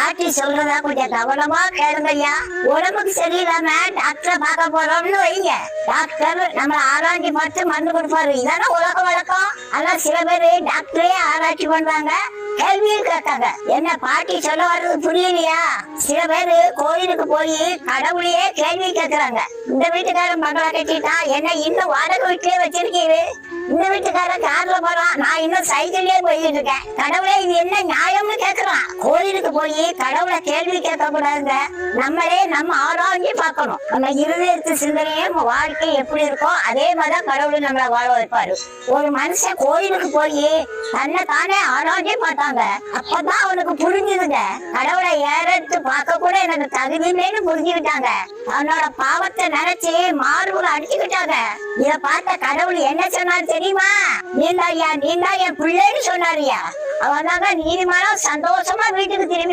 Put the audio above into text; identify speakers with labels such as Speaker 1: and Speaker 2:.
Speaker 1: பாட்டி சொல்றதா கொஞ்சம் கவனமா கேளுங்கய்யா. உடம்புக்கு சரியில்லாம டாக்டரை பார்க்க போறோம்னு வைங்க, டாக்டர் நம்ம ஆராய்ச்சி பார்த்து மருந்து கொடுப்பாரு. இதான உலக வழக்கம். ஆனா சில பேரு டாக்டரே ஆராய்ச்சி பண்றாங்க, கேள்வியும் கேட்காங்க. என்ன பாட்டி சொல்ல வர்றது புரியலையா? சில பேரு கோயிலுக்கு போய் கடவுளையே கேள்வி கேட்கறாங்க. இந்த வீட்டுக்காரன் மகளா கட்டிட்டா என்ன இன்னும் வாடகை வீட்டிலே வச்சிருக்கீரு, இந்த வீட்டுக்காரன் கார்ல போறான், நான் இன்னும் சைக்கிள்லயே போயிட்டு இருக்கேன், கடவுளே இது என்ன நியாயம்னு கேட்கறான். கோயிலுக்கு போய் கடவுளை கேள்வி கேட்க கூடாதுங்க. நம்மளே நம்ம ஆராய்ச்சி பார்க்கணும். நம்ம இருதயத்து சிந்தனையே நம்ம வாழ்க்கை எப்படி இருக்கோ அதே மாதிரிதான் கடவுளை நம்மளை வாழ வைப்பாரு. ஒரு மனுஷன் கோயிலுக்கு போய் தன்னை தானே ஆராய்ச்சி பார்த்தாங்க, அப்பதான் அவனுக்கு புரிஞ்சுதுங்க, கடவுளை ஏறெடுத்து பார்க்க கூட எனக்கு தகுதியில்லைன்னு புரிஞ்சுக்கிட்டாங்க. அவனோட பாவத்தை நினைச்சு மார்புல அடிச்சுக்கிட்டாங்க. இத பார்த்த கடவுள் என்ன சொன்னாரு தெரியுமா? நீண்டா என் பிள்ளைன்னு சொன்னாரியா. அவன் தாங்க நீதிமானம் சந்தோஷமா வீட்டுக்கு திரும்பி